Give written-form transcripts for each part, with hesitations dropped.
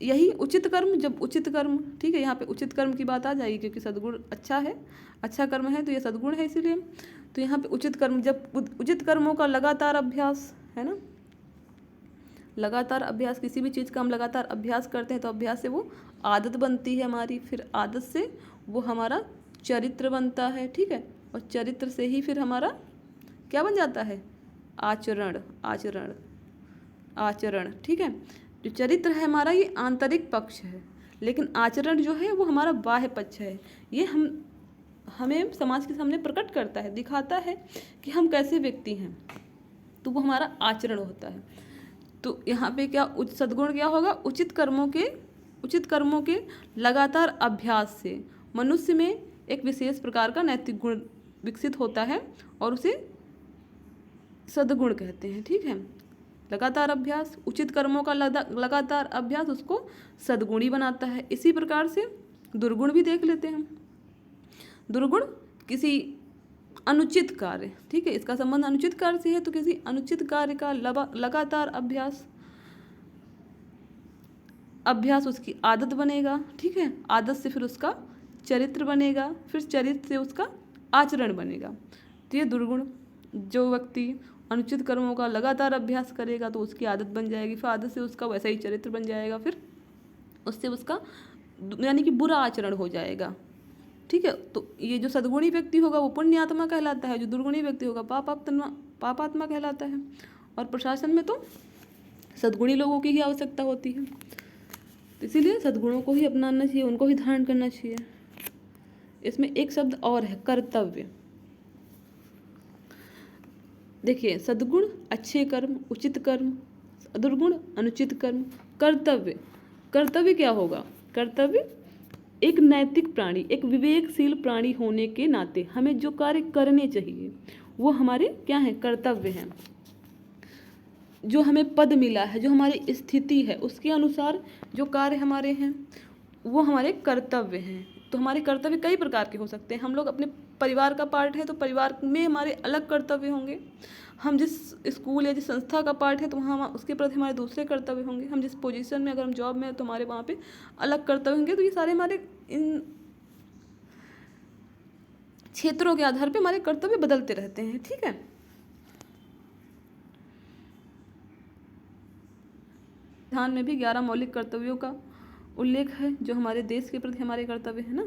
यही उचित कर्म, जब उचित कर्म, ठीक है, यहाँ पे उचित कर्म की बात आ जाएगी क्योंकि सद्गुण अच्छा है, अच्छा कर्म है तो ये सद्गुण है इसीलिए। तो यहाँ पे उचित कर्म, जब उचित कर्मों का लगातार अभ्यास है ना, लगातार अभ्यास, किसी भी चीज़ का हम लगातार अभ्यास करते हैं तो अभ्यास से वो आदत बनती है हमारी, फिर आदत से वो हमारा चरित्र बनता है, ठीक है, और चरित्र से ही फिर हमारा क्या बन जाता है, आचरण, आचरण, आचरण, ठीक है। जो चरित्र है हमारा ये आंतरिक पक्ष है, लेकिन आचरण जो है वो हमारा बाह्य पक्ष है। ये हमें समाज के सामने प्रकट करता है, दिखाता है कि हम कैसे व्यक्ति हैं, तो वो हमारा आचरण होता है। तो यहाँ पे क्या सद्गुण क्या होगा, उचित कर्मों के लगातार अभ्यास से मनुष्य में एक विशेष प्रकार का नैतिक गुण विकसित होता है और उसे सद्गुण कहते हैं, ठीक है। लगातार अभ्यास, उचित कर्मों का लगातार अभ्यास उसको सद्गुणी बनाता है। इसी प्रकार से दुर्गुण भी देख लेते हैं हम। दुर्गुण किसी अनुचित कार्य, ठीक है, इसका संबंध अनुचित कार्य से है, तो किसी अनुचित कार्य का लगातार अभ्यास उसकी आदत बनेगा, ठीक है, आदत से फिर उसका चरित्र बनेगा, फिर चरित्र से उसका आचरण बनेगा। तो ये दुर्गुण, जो व्यक्ति अनुचित कर्मों का लगातार अभ्यास करेगा तो उसकी आदत बन जाएगी, फिर आदत से उसका वैसा ही चरित्र बन जाएगा, फिर उससे उसका यानी कि बुरा आचरण हो जाएगा, ठीक है। तो ये जो सद्गुणी व्यक्ति होगा वो पुण्यात्मा कहलाता है, जो दुर्गुणी व्यक्ति होगा पापात्मा कहलाता है। और प्रशासन में तो सद्गुणी लोगों की ही आवश्यकता होती है, तो इसीलिए सद्गुणों को ही अपनाना चाहिए, उनको ही धारण करना चाहिए। इसमें एक शब्द और है, कर्तव्य। देखिए, सद्गुण अच्छे कर्म, उचित कर्म, दुर्गुण अनुचित कर्म, कर्तव्य। कर्तव्य क्या होगा, कर्तव्य एक नैतिक प्राणी, एक विवेकशील प्राणी होने के नाते हमें जो कार्य करने चाहिए वो हमारे क्या हैं, कर्तव्य हैं। जो हमें पद मिला है, जो हमारी स्थिति है, उसके अनुसार जो कार्य हमारे हैं वो हमारे कर्तव्य हैं। तो हमारे कर्तव्य कई प्रकार के हो सकते हैं। हम लोग अपने परिवार का पार्ट है तो परिवार में हमारे अलग कर्तव्य होंगे। हम जिस स्कूल या जिस संस्था का पार्ट है तो वहाँ उसके प्रति हमारे दूसरे कर्तव्य होंगे। हम जिस पोजीशन में, अगर हम जॉब में हैं तो हमारे वहाँ पे अलग कर्तव्य होंगे। तो ये सारे हमारे इन क्षेत्रों के आधार पे हमारे कर्तव्य बदलते रहते हैं, ठीक है। संविधान में भी 11 मौलिक कर्तव्यों का उल्लेख है जो हमारे देश के प्रति हमारे कर्तव्य है ना।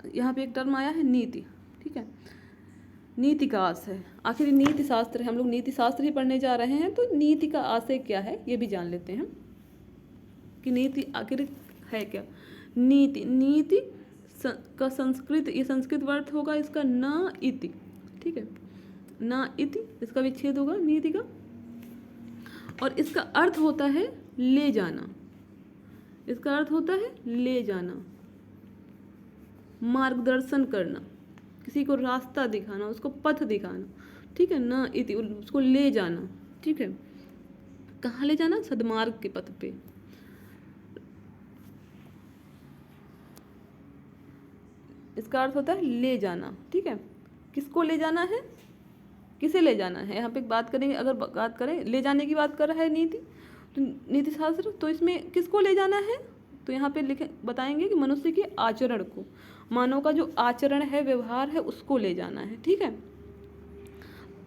यहाँ पे एक टर्म आया है नीति, ठीक है, नीति का आशय। आखिर नीति शास्त्र है, हम लोग नीति शास्त्र ही पढ़ने जा रहे हैं, तो नीति का आशय क्या है ये भी जान लेते हैं कि नीति आखिर है क्या। नीति का संस्कृत, ये संस्कृत वर्ड होगा इसका न इति, ठीक है, न इति, इसका विच्छेद होगा नीति का, और इसका अर्थ होता है ले जाना। इसका अर्थ होता है ले जाना, मार्गदर्शन करना, किसी को रास्ता दिखाना, उसको पथ दिखाना, ठीक है, न इति, उसको ले जाना, ठीक है। कहाँ ले जाना, सद्मार्ग के पथ पे। इसका अर्थ होता है ले जाना, ठीक है। किसको ले जाना है, किसे ले जाना है, यहाँ पे बात करेंगे। अगर बात करें ले जाने की बात कर रहा है नीति, तो नीति शास्त्र, तो इसमें किसको ले जाना है, तो यहाँ पे लिखे बताएंगे कि मनुष्य के आचरण को, मानव का जो आचरण है, व्यवहार है, उसको ले जाना है, ठीक है।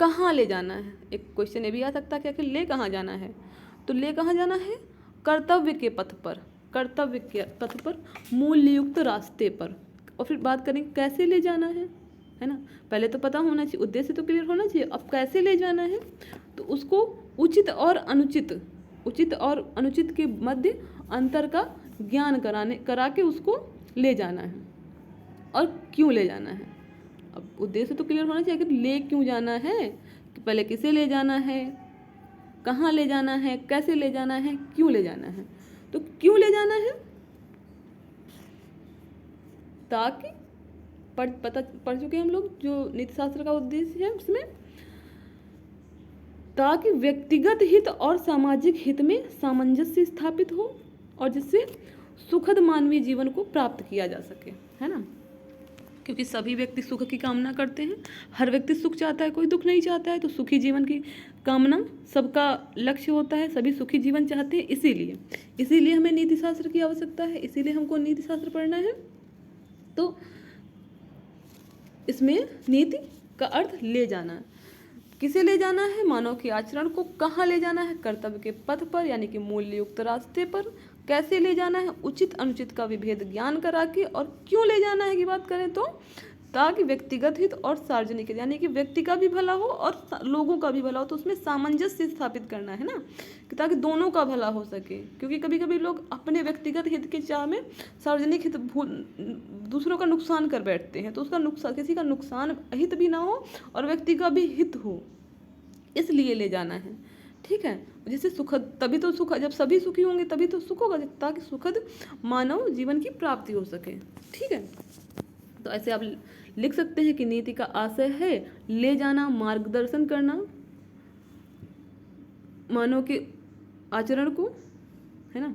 कहाँ ले जाना है, एक क्वेश्चन ये भी आ सकता है कि आखिर ले कहाँ जाना है, तो ले कहाँ जाना है, कर्तव्य के पथ पर, कर्तव्य के पथ पर, मूल्ययुक्त रास्ते पर। और फिर बात करें कैसे ले जाना है ना। पहले तो पता होना चाहिए, उद्देश्य तो क्लियर होना चाहिए। अब कैसे ले जाना है, तो उसको उचित और अनुचित के मध्य अंतर का ज्ञान करा के उसको ले जाना है। और क्यों ले जाना है, अब उद्देश्य तो क्लियर होना चाहिए कि ले क्यों जाना है, कि पहले किसे ले जाना है, कहाँ ले जाना है, कैसे ले जाना है, क्यों ले जाना है। तो क्यों ले जाना है, ताकि पढ़ चुके हम लोग जो नीति शास्त्र का उद्देश्य है उसमें, ताकि व्यक्तिगत हित और सामाजिक हित में सामंजस्य स्थापित हो और जिससे सुखद मानवीय जीवन को प्राप्त किया जा सके, है ना। क्योंकि सभी व्यक्ति सुख की कामना करते हैं, हर व्यक्ति सुख चाहता है, कोई दुख नहीं चाहता है। तो सुखी जीवन की कामना सबका लक्ष्य होता है, सभी सुखी जीवन चाहते हैं। इसीलिए हमें नीति शास्त्र की आवश्यकता है, इसीलिए हमको नीति शास्त्र पढ़ना है। तो इसमें नीति का अर्थ ले जाना, किसे ले जाना है? मानव के आचरण को कहाँ ले जाना है? कर्तव्य के पथ पर, यानी कि मूल्ययुक्त रास्ते पर। कैसे ले जाना है? उचित अनुचित का विभेद ज्ञान करा के। और क्यों ले जाना है की बात करें तो ताकि व्यक्तिगत हित और सार्वजनिक हित, यानी कि व्यक्ति का भी भला हो और लोगों का भी भला हो। तो उसमें सामंजस्य स्थापित करना है ना, कि ताकि दोनों का भला हो सके। क्योंकि कभी कभी लोग अपने व्यक्तिगत हित के चाह में सार्वजनिक हित दूसरों का नुकसान कर बैठते हैं। तो उसका नुकसान, किसी का नुकसान हित भी ना हो और व्यक्ति का भी हित हो, इसलिए ले जाना है। ठीक है, जिससे सुखद, तभी तो सुख, जब सभी सुखी होंगे तभी तो सुख होगा, ताकि सुखद मानव जीवन की प्राप्ति हो सके। ठीक है, तो ऐसे आप लिख सकते हैं कि नीति का आशय है ले जाना, मार्गदर्शन करना मानव के आचरण को, है ना।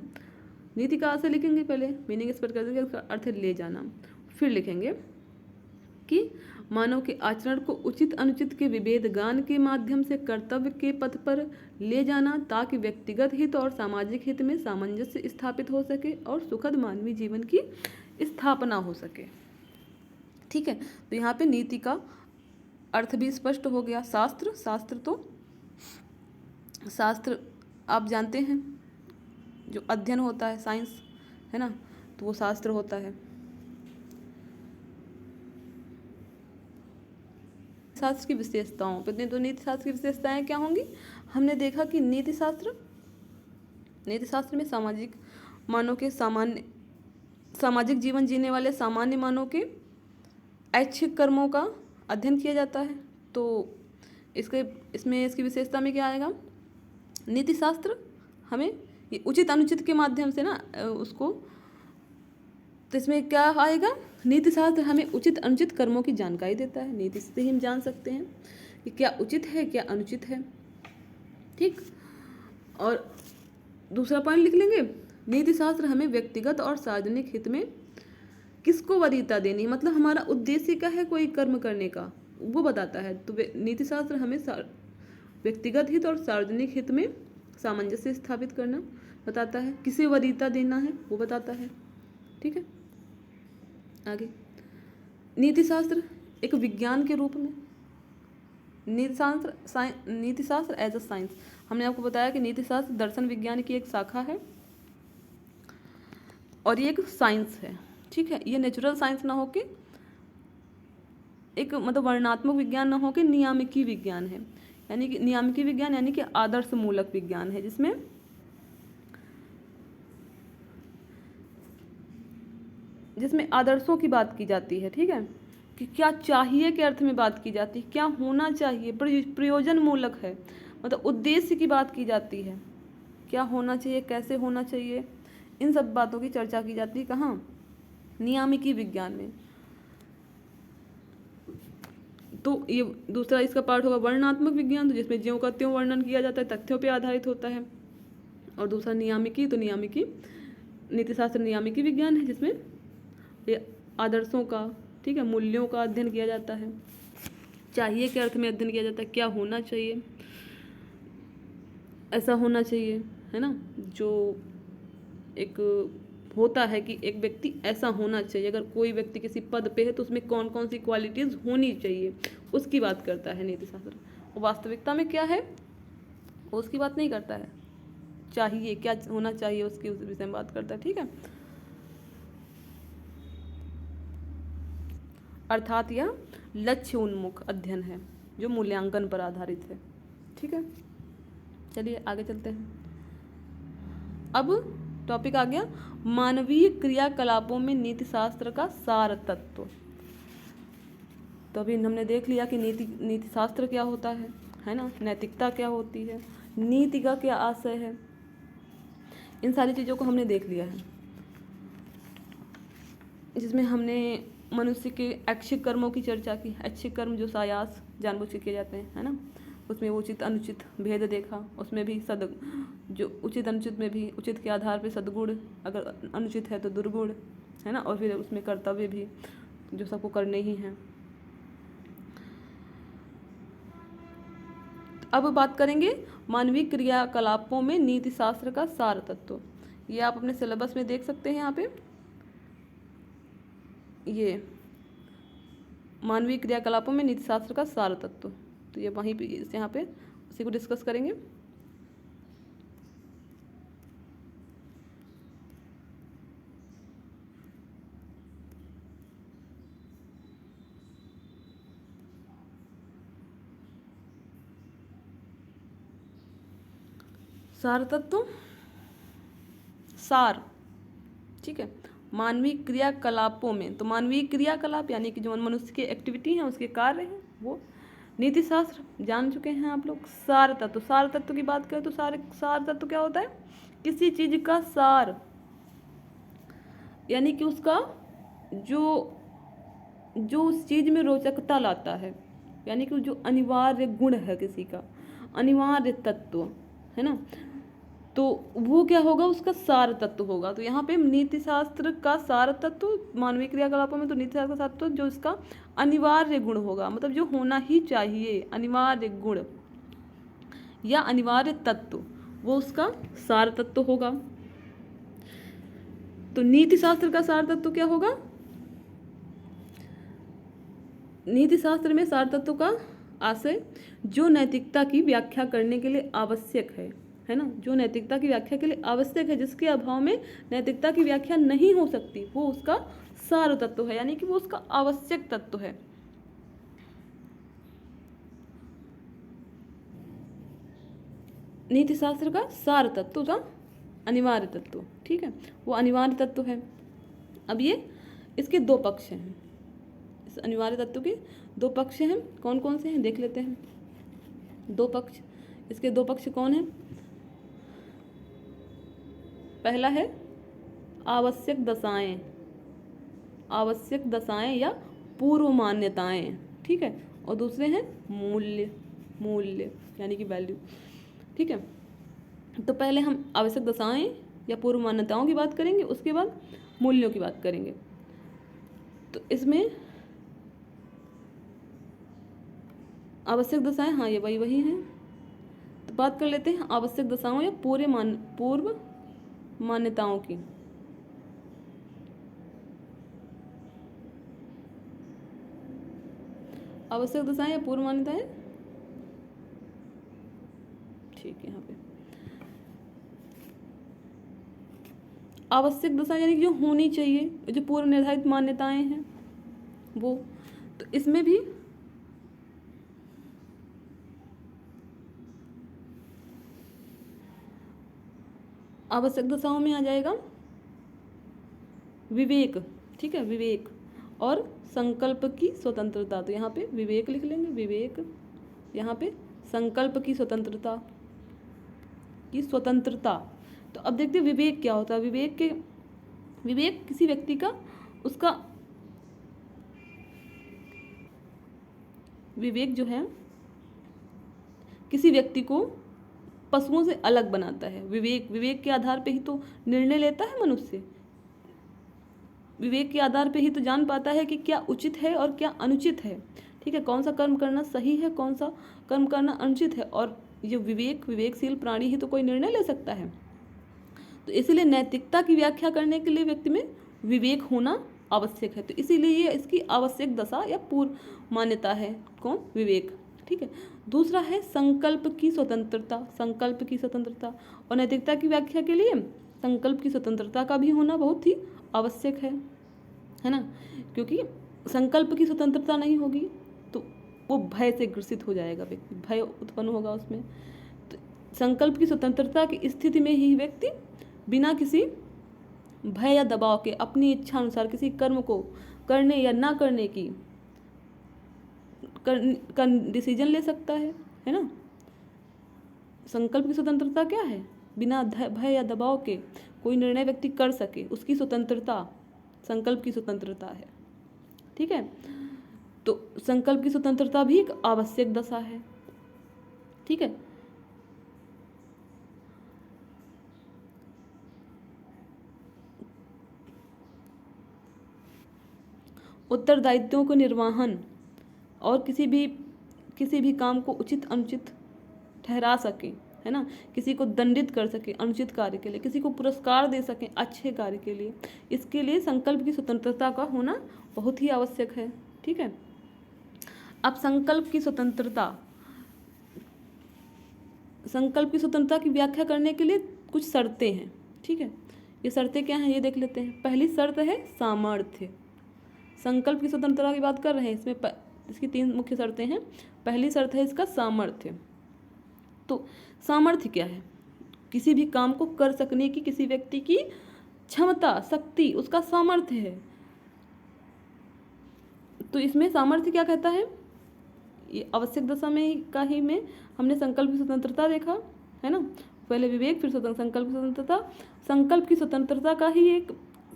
नीति का आशय लिखेंगे, पहले मीनिंग इस पर कर देंगे, उसका अर्थ है ले जाना। फिर लिखेंगे कि मानव के आचरण को उचित अनुचित के विभेद ज्ञान के माध्यम से कर्तव्य के पथ पर ले जाना, ताकि व्यक्तिगत हित और सामाजिक हित में सामंजस्य स्थापित हो सके और सुखद मानवीय जीवन की स्थापना हो सके। ठीक है, तो यहाँ पे नीति का अर्थ भी स्पष्ट हो गया। शास्त्र आप जानते हैं, जो अध्ययन होता है, साइंस, है ना, तो वो शास्त्र होता है। शास्त्र की विशेषताओं पे, तो नीति शास्त्र की विशेषताएं क्या होंगी? हमने देखा कि नीति शास्त्र में सामाजिक जीवन जीने वाले सामान्य मानव के ऐच्छिक कर्मों का अध्ययन किया जाता है। तो इसकी विशेषता में क्या आएगा? नीति शास्त्र हमें ये उचित अनुचित के माध्यम से ना उसको, तो इसमें क्या आएगा? नीति शास्त्र हमें उचित अनुचित कर्मों की जानकारी देता है। नीति से ही हम जान सकते हैं कि क्या उचित है, क्या अनुचित है। ठीक, और दूसरा पॉइंट लिख लेंगे, नीति शास्त्र हमें व्यक्तिगत और सार्वजनिक हित में किसको वरीयता देनी, मतलब हमारा उद्देश्य क्या है कोई कर्म करने का, वो बताता है। तो नीति शास्त्र हमें व्यक्तिगत हित और सार्वजनिक हित में सामंजस्य स्थापित करना बताता है, किसे वरीयता देना है वो बताता है। ठीक है, आगे नीति शास्त्र एक विज्ञान के रूप में, नीति शास्त्र एज अ साइंस, हमने आपको बताया कि नीति शास्त्र दर्शन विज्ञान की एक शाखा है और ये एक साइंस है। ठीक है, ये नेचुरल साइंस ना होके एक मतलब वर्णनात्मक विज्ञान ना होके नियामकी विज्ञान है, यानी कि नियामकी विज्ञान यानी कि आदर्श मूलक विज्ञान है, जिसमें आदर्शों की बात की जाती है। ठीक है, कि क्या चाहिए के अर्थ में बात की जाती है, क्या होना चाहिए, प्रयोजन मूलक है, मतलब उद्देश्य की बात की जाती है, क्या होना चाहिए, कैसे होना चाहिए, इन सब बातों की चर्चा की जाती है। कहाँ? नियामकी विज्ञान में। तो ये दूसरा इसका पार्ट होगा वर्णनात्मक विज्ञान, तो जिसमें ज्यों का त्यों वर्णन किया जाता है, तथ्यों पे आधारित होता है। और दूसरा नियामकी, तो नियामकी नीति शास्त्र नियामकी विज्ञान है, जिसमें ये आदर्शों का, ठीक है, मूल्यों का अध्ययन किया जाता है, चाहिए के अर्थ में अध्ययन किया जाता है, क्या होना चाहिए, ऐसा होना चाहिए, है ना, जो एक होता है कि एक व्यक्ति ऐसा होना चाहिए, अगर कोई व्यक्ति किसी पद पे है तो उसमें कौन कौन सी क्वालिटीज़ होनी चाहिए, उसकी बात करता है नीति शास्त्र। और वास्तविकता में क्या है वो उसकी बात नहीं करता है, चाहिए क्या होना चाहिए उसकी, उस विषय में बात करता है। ठीक है, अर्थात यह लक्ष्य उन्मुख अध्ययन है जो मूल्यांकन पर आधारित है। ठीक है, चलिए आगे चलते हैं। अब टॉपिक आ गया मानवीय क्रियाकलापों में नीति शास्त्र का सार तत्व। तो अभी हमने देख लिया कि नीति शास्त्र क्या होता है ना, नैतिकता क्या होती है, नीति का क्या आशय है, इन सारी चीज़ों को हमने देख लिया है, जिसमें हमने मनुष्य के ऐच्छिक कर्मों की चर्चा की। ऐच्छिक कर्म जो सायास जानबूझ के किए जाते हैं, है ना, उसमें वो उचित अनुचित भेद देखा, उसमें भी जो उचित अनुचित में भी उचित के आधार पे सद्गुण, अगर अनुचित है तो दुर्गुण, है ना, और फिर उसमें कर्तव्य भी, जो सबको करने ही हैं। अब बात करेंगे मानवीय क्रियाकलापों में नीति शास्त्र का सार तत्व। ये आप अपने सिलेबस में देख सकते हैं यहाँ पे, ये मानवीय क्रियाकलापों में नीति शास्त्र का सार तत्व। तो ये वहीं पे यहाँ पे उसी को डिस्कस करेंगे। सार तत्व, सार, ठीक है, मानवीय क्रियाकलापों में। तो मानवीय क्रियाकलाप यानी कि जो मनुष्य की एक्टिविटी हैं, उसके कार्य हैं, वो नीति शास्त्र जान चुके हैं आप लोग। सार तत्व, सार तत्व की बात करें तो सार तत्व क्या होता है? किसी चीज का सार, यानी कि उसका जो उस चीज में रोचकता लाता है, यानी कि जो अनिवार्य गुण है किसी का, अनिवार्य तत्व है ना, तो वो क्या होगा? उसका सार तत्व होगा। तो यहाँ पे नीति शास्त्र का सार तत्व, मानवीय क्रियाकलापों में तो नीति शास्त्र का सार तत्व जो इसका अनिवार्य गुण होगा, मतलब जो होना ही चाहिए, अनिवार्य गुण या अनिवार्य तत्व, वो उसका सार तत्व होगा। तो नीति शास्त्र का सार तत्व क्या होगा? नीति शास्त्र में सार तत्व का आशय जो नैतिकता की व्याख्या करने के लिए आवश्यक है ना, जो नैतिकता की व्याख्या के लिए आवश्यक है, जिसके अभाव में नैतिकता की व्याख्या नहीं हो सकती, वो उसका सार तत्व है, यानी कि वो उसका आवश्यक तत्व है। नीति शास्त्र का सार तत्व का अनिवार्य तत्व, ठीक है, वो अनिवार्य तत्व है। अब ये इसके दो पक्ष हैं, इस अनिवार्य तत्व के दो पक्ष हैं। कौन कौन से हैं देख लेते हैं। दो पक्ष, इसके दो पक्ष कौन हैं? पहला है आवश्यक दशाएं, आवश्यक दशाएं या पूर्व मान्यताएं, ठीक है, और दूसरे हैं मूल्य, मूल्य यानी कि वैल्यू, ठीक है। तो पहले हम आवश्यक दशाएं या पूर्व मान्यताओं की बात करेंगे, उसके बाद मूल्यों की बात करेंगे। तो इसमें आवश्यक दशाएं, हाँ ये वही हैं। तो बात कर लेते हैं आवश्यक दशाओं या पूर्व मान्यताओं की। आवश्यक दशाएं या पूर्व मान्यताएं, ठीक है। यहाँ पे आवश्यक दशा यानी कि जो होनी चाहिए, जो पूर्व निर्धारित मान्यताएं हैं वो। तो इसमें भी आवश्यक दशाओं में आ जाएगा विवेक, ठीक है, विवेक और संकल्प की स्वतंत्रता। तो यहाँ पे विवेक लिख लेंगे, विवेक, यहाँ पे संकल्प की स्वतंत्रता, की स्वतंत्रता। तो अब देखते हैं विवेक क्या होता है। विवेक किसी व्यक्ति का, उसका विवेक जो है किसी व्यक्ति को पशुओं से अलग बनाता है। विवेक के आधार पे ही तो निर्णय लेता है मनुष्य। विवेक के आधार पे ही तो जान पाता है कि क्या उचित है और क्या अनुचित है, ठीक है, कौन सा कर्म करना सही है, कौन सा कर्म करना अनुचित है। और ये विवेकशील प्राणी ही तो कोई निर्णय ले सकता है। तो इसीलिए नैतिकता की व्याख्या करने के लिए व्यक्ति में विवेक होना आवश्यक है। तो इसीलिए ये इसकी आवश्यक दशा या पूर्व मान्यता है, कौन? विवेक, ठीक है। दूसरा है संकल्प की स्वतंत्रता, संकल्प की स्वतंत्रता। और नैतिकता की व्याख्या के लिए संकल्प की स्वतंत्रता का भी होना बहुत ही आवश्यक है ना, क्योंकि संकल्प की स्वतंत्रता नहीं होगी तो वो भय से ग्रसित हो जाएगा व्यक्ति, भय उत्पन्न होगा उसमें। तो संकल्प की स्वतंत्रता की स्थिति में ही व्यक्ति बिना किसी भय या दबाव के अपनी इच्छा अनुसार किसी कर्म को करने या ना करने की डिसीजन ले सकता है ना। संकल्प की स्वतंत्रता क्या है? बिना भय या दबाव के कोई निर्णय व्यक्ति कर सके, उसकी स्वतंत्रता संकल्प की स्वतंत्रता है, ठीक है। तो संकल्प की स्वतंत्रता भी एक आवश्यक दशा है, ठीक है। उत्तरदायित्वों को निर्वहन और किसी भी काम को उचित अनुचित ठहरा सके, है ना, किसी को दंडित कर सके अनुचित कार्य के लिए, किसी को पुरस्कार दे सके अच्छे कार्य के लिए, इसके लिए संकल्प की स्वतंत्रता का होना बहुत ही आवश्यक है। ठीक है। अब संकल्प की स्वतंत्रता की व्याख्या करने के लिए कुछ शर्तें हैं। ठीक है, ये शर्तें क्या हैं ये देख लेते हैं। पहली शर्त है सामर्थ्य। संकल्प की स्वतंत्रता की बात कर रहे हैं, इसमें इसकी 3 मुख्य शर्तें हैं। पहली शर्त है इसका सामर्थ्य। तो सामर्थ्य क्या है? किसी भी काम को कर सकने की किसी व्यक्ति की क्षमता, शक्ति, उसका सामर्थ्य है। तो इसमें सामर्थ्य क्या कहता है? ये आवश्यक दशा में हमने संकल्प की स्वतंत्रता देखा है ना, पहले विवेक फिर संकल्प की स्वतंत्रता। संकल्प की स्वतंत्रता का ही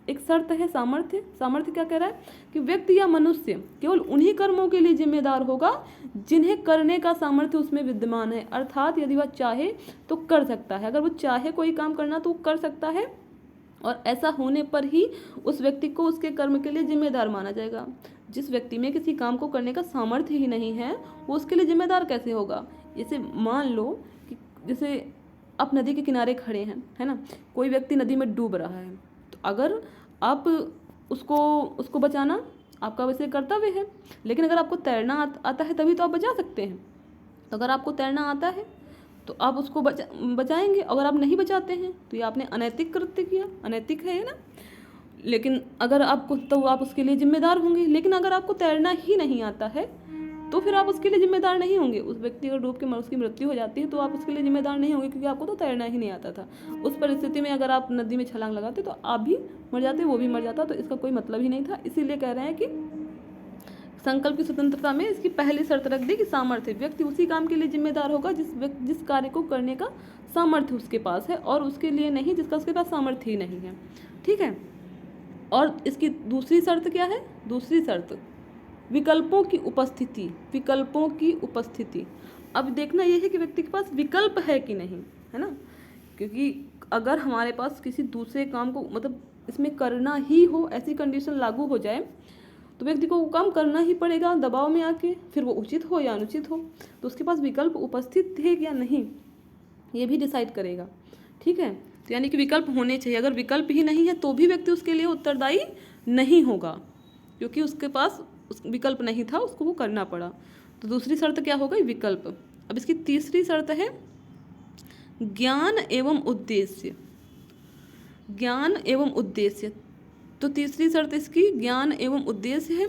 एक शर्त है सामर्थ्य। सामर्थ्य क्या कह रहा है कि व्यक्ति या मनुष्य केवल उन्हीं कर्मों के लिए जिम्मेदार होगा जिन्हें करने का सामर्थ्य उसमें विद्यमान है। अर्थात यदि वह चाहे तो कर सकता है, अगर वो चाहे कोई काम करना तो वो कर सकता है, और ऐसा होने पर ही उस व्यक्ति को उसके कर्म के लिए जिम्मेदार माना जाएगा। जिस व्यक्ति में किसी काम को करने का सामर्थ्य ही नहीं है वो उसके लिए जिम्मेदार कैसे होगा? जैसे मान लो कि जैसे आप नदी के किनारे खड़े हैं, है ना, कोई व्यक्ति नदी में डूब रहा है, तो अगर आप उसको बचाना आपका वैसे कर्तव्य है, लेकिन अगर आपको तैरना आता है तभी तो आप बचा सकते हैं। तो अगर आपको तैरना आता है तो आप उसको बचाएंगे, अगर आप नहीं बचाते हैं तो ये आपने अनैतिक कृत्य किया, अनैतिक है ना। लेकिन अगर आपको, तो आप उसके लिए जिम्मेदार होंगे। लेकिन अगर आपको तैरना ही नहीं आता है तो फिर आप उसके लिए जिम्मेदार नहीं होंगे। उस व्यक्ति अगर डूब के उसकी मृत्यु हो जाती है तो आप उसके लिए जिम्मेदार नहीं होंगे, क्योंकि आपको तो तैरना ही नहीं आता था। उस परिस्थिति में अगर आप नदी में छलांग लगाते तो आप भी मर जाते, वो भी मर जाता, तो इसका कोई मतलब ही नहीं था। इसीलिए कह रहे हैं कि संकल्प की स्वतंत्रता में इसकी पहली शर्त रख दी कि सामर्थ्य। व्यक्ति उसी काम के लिए जिम्मेदार होगा जिस कार्य को करने का सामर्थ्य उसके पास है, और उसके लिए नहीं जिसका उसके पास सामर्थ्य ही नहीं है। ठीक है। और इसकी दूसरी शर्त क्या है? दूसरी शर्त विकल्पों की उपस्थिति। विकल्पों की उपस्थिति। अब देखना यह है कि व्यक्ति के पास विकल्प है कि नहीं, है ना, क्योंकि अगर हमारे पास किसी दूसरे काम को मतलब इसमें करना ही हो, ऐसी कंडीशन लागू हो जाए तो व्यक्ति को वो काम करना ही पड़ेगा दबाव में आके, फिर वो उचित हो या अनुचित हो। तो उसके पास विकल्प उपस्थित है या नहीं ये भी डिसाइड करेगा। ठीक है। तो यानी कि विकल्प होने चाहिए। अगर विकल्प ही नहीं है तो भी व्यक्ति उसके लिए उत्तरदायी नहीं होगा, क्योंकि उसके पास विकल्प नहीं था, उसको वो करना पड़ा। तो दूसरी शर्त क्या हो गई? विकल्प। अब इसकी तीसरी शर्त है ज्ञान एवं उद्देश्य। ज्ञान एवं उद्देश्य। तो तीसरी शर्त इसकी ज्ञान एवं उद्देश्य है।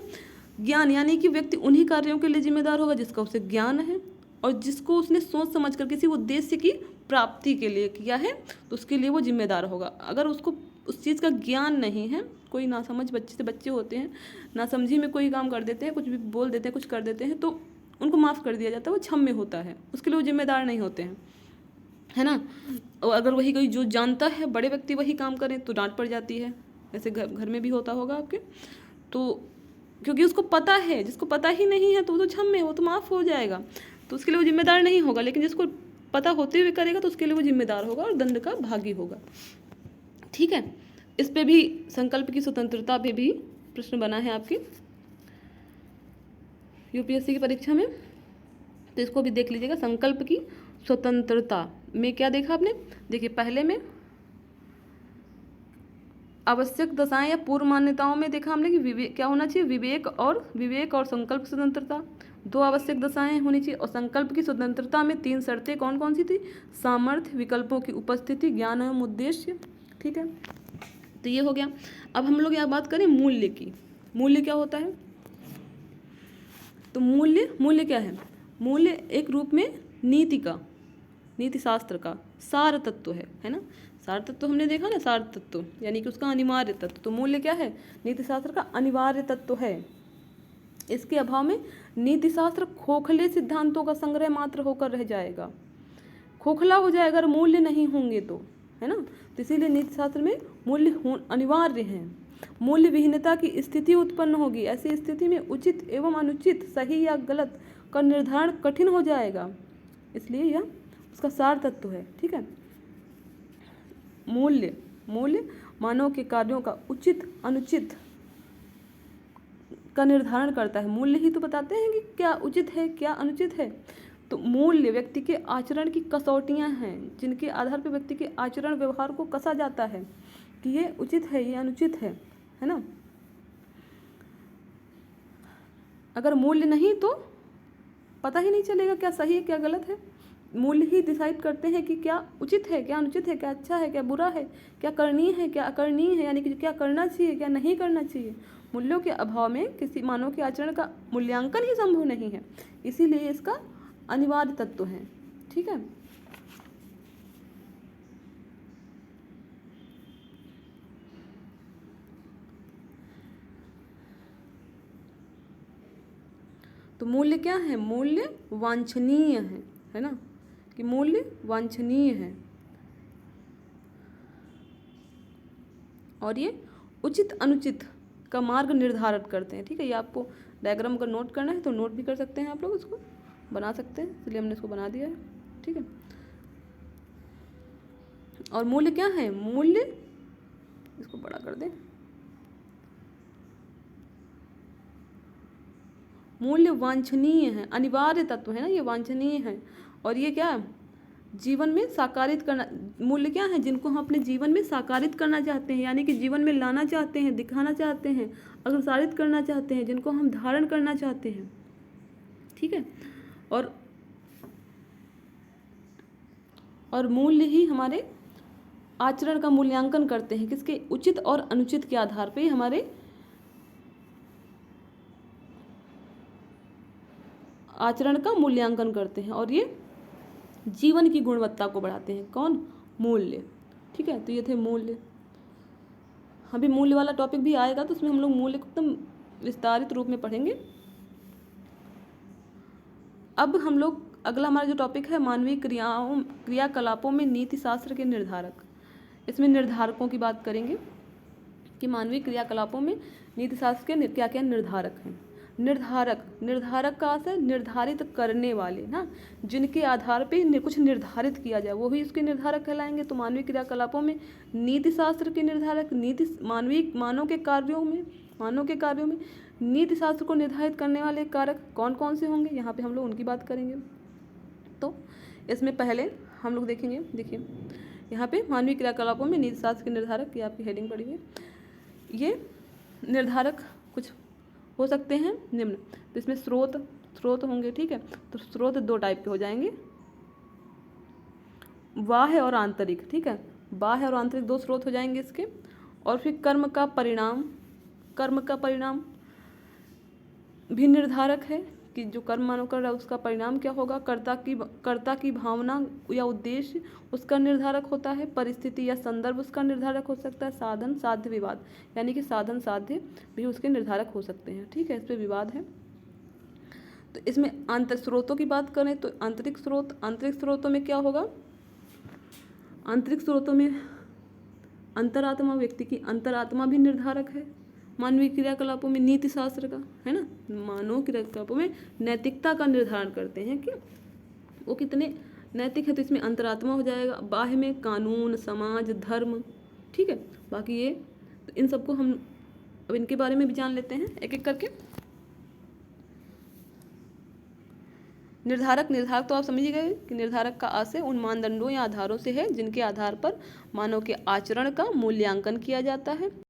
ज्ञान यानी कि व्यक्ति उन्हीं कार्यों के लिए जिम्मेदार होगा जिसका उसे ज्ञान है, और जिसको उसने सोच समझ कर किसी उद्देश्य की प्राप्ति के लिए किया है तो उसके लिए वो जिम्मेदार होगा। अगर उसको उस चीज़ का ज्ञान नहीं है, कोई नासमझ बच्चे होते हैं, नासमझी में कोई काम कर देते हैं, कुछ भी बोल देते हैं, कुछ कर देते हैं, तो उनको माफ़ कर दिया जाता है, वो क्षम्य होता है, उसके लिए वो जिम्मेदार नहीं होते हैं, है ना। और अगर वही कोई जो जानता है, बड़े व्यक्ति वही काम करें तो डांट पड़ जाती है। ऐसे घर में भी होता होगा आपके। तो क्योंकि उसको पता है, जिसको पता ही नहीं है तो वो तो क्षम्य, वो तो माफ़ हो जाएगा, तो उसके लिए वो जिम्मेदार नहीं होगा। लेकिन जिसको पता होते हुए करेगा तो उसके लिए वो जिम्मेदार होगा और दंड का भागी होगा। ठीक है। इस पे भी संकल्प की स्वतंत्रता पे भी प्रश्न बना है आपके यूपीएससी की परीक्षा में, तो इसको भी देख लीजिएगा। संकल्प की स्वतंत्रता में क्या देखा आपने? देखिए, पहले में आवश्यक दशाएं या पूर्व मान्यताओं में देखा हमने कि विवेक क्या होना चाहिए, विवेक और संकल्प स्वतंत्रता, 2 आवश्यक दशाएं होनी चाहिए। और संकल्प की स्वतंत्रता में 3 शर्तें कौन कौन सी थी? सामर्थ्य, विकल्पों की उपस्थिति, ज्ञान एवं उद्देश्य। ठीक है, तो ये हो गया। अब हम लोग यहाँ बात करें मूल्य की। मूल्य क्या होता है? तो मूल्य क्या है? मूल्य एक रूप में नीति शास्त्र का सार तत्व है ना। सार तत्व हमने देखा ना, सार तत्व यानी कि उसका अनिवार्य तत्व। तो मूल्य क्या है? नीति शास्त्र का अनिवार्य तत्व है। इसके अभाव में नीति शास्त्र खोखले सिद्धांतों का संग्रह मात्र होकर रह जाएगा, खोखला हो जाएगा अगर मूल्य नहीं होंगे तो, है ना। तो इसीलिए नीति शास्त्र में मूल्य अनिवार्य है। मूल्य विहीनता की स्थिति उत्पन्न होगी। ऐसी स्थिति में उचित एवं अनुचित, सही या गलत का निर्धारण कठिन हो जाएगा, इसलिए यह उसका सार तत्व है। ठीक है। मूल्य मानव के कार्यों का उचित अनुचित का निर्धारण करता है। मूल्य ही तो बताते हैं कि क्या उचित है क्या अनुचित है। तो मूल्य व्यक्ति के आचरण की कसौटियाँ हैं जिनके आधार पर व्यक्ति के आचरण व्यवहार को कसा जाता है कि ये उचित है ये अनुचित है ना। अगर मूल्य नहीं तो पता ही नहीं चलेगा क्या सही है क्या गलत है। मूल्य ही डिसाइड करते हैं कि क्या उचित है क्या अनुचित है, क्या अच्छा है क्या बुरा है, क्या करणीय है क्या अकरणीय है, यानी कि क्या करना चाहिए क्या नहीं करना चाहिए। मूल्यों के अभाव में किसी मानव के आचरण का मूल्यांकन ही संभव नहीं है, इसीलिए इसका अनिवार्य तत्व है। ठीक है, तो मूल्य क्या है, मूल्य वांछनीय है ना, कि मूल्य वांछनीय है और ये उचित अनुचित का मार्ग निर्धारित करते हैं। ठीक है, ये आपको डायग्राम का नोट करना है तो नोट भी कर सकते हैं, आप लोग इसको बना सकते हैं, इसलिए हमने इसको बना दिया है। ठीक है, और मूल्य क्या है, मूल्य इसको बड़ा कर दें, मूल्य वांछनीय है, अनिवार्य तत्व है ना, ये वांछनीय है। और ये क्या जीवन में साकारित करना, मूल्य क्या है जिनको हम अपने जीवन में साकारित करना चाहते हैं, यानी कि जीवन में लाना चाहते हैं, दिखाना चाहते हैं, अग्रसारित करना चाहते हैं, जिनको हम धारण करना चाहते हैं। ठीक है, और मूल्य ही हमारे आचरण का मूल्यांकन करते हैं, किसके, उचित और अनुचित के आधार पे हमारे आचरण का मूल्यांकन करते हैं और ये जीवन की गुणवत्ता को बढ़ाते हैं। कौन, मूल्य। ठीक है, तो ये थे मूल्य। अभी मूल्य वाला टॉपिक भी आएगा तो उसमें हम लोग मूल्य को एकदम विस्तारित रूप में पढ़ेंगे। अब हम लोग अगला हमारा जो टॉपिक है मानवीय क्रियाकलापों में नीति शास्त्र के निर्धारक, इसमें निर्धारकों की बात करेंगे कि मानवीय क्रियाकलापों में नीति शास्त्र के क्या क्या निर्धारक हैं। निर्धारक का अर्थ है निर्धारित करने वाले ना, जिनके आधार पे कुछ निर्धारित किया जाए वो ही उसके निर्धारक कहलाएंगे। तो मानवीय क्रियाकलापों में नीति शास्त्र के निर्धारक, मानव के कार्यों में नीति शास्त्र को निर्धारित करने वाले कारक कौन कौन से होंगे, यहाँ पे हम लोग उनकी बात करेंगे। तो इसमें पहले हम लोग देखेंगे, देखिए यहाँ पे मानवीय क्रियाकलापों में नीति शास्त्र के निर्धारक की आपकी हेडिंग पड़ी हुई है। ये निर्धारक कुछ हो सकते हैं निम्न, तो इसमें स्रोत होंगे। ठीक है, तो स्रोत दो टाइप के हो जाएंगे, बाह्य और आंतरिक। ठीक है, बाह्य और आंतरिक दो स्रोत हो जाएंगे इसके। और फिर कर्म का परिणाम भी निर्धारक है कि जो कर्म मानव कर रहा है उसका परिणाम क्या होगा। कर्ता की भावना या उद्देश्य उसका निर्धारक होता है। परिस्थिति या संदर्भ उसका निर्धारक हो सकता है। साधन साध्य विवाद, यानी कि साधन साध्य भी उसके निर्धारक हो सकते हैं। ठीक है, इस पर विवाद है। तो इसमें आंतरिक स्रोतों की बात करें तो आंतरिक स्रोतों में क्या होगा, आंतरिक स्रोतों में अंतरात्मा, व्यक्ति की अंतरात्मा भी निर्धारक है मानवीय क्रियाकलापों में नीति शास्त्र का, है ना। मानव क्रियाकलापों में नैतिकता का निर्धारण करते हैं कि वो कितने नैतिक है, तो इसमें अंतरात्मा हो जाएगा। बाह्य में कानून, समाज, धर्म। ठीक है, बाकी ये तो इन सबको हम अब इनके बारे में भी जान लेते हैं एक एक करके। निर्धारक तो आप समझ गए कि निर्धारक का आशय उन मानदंडों या आधारों से है जिनके आधार पर मानव के आचरण का मूल्यांकन किया जाता है।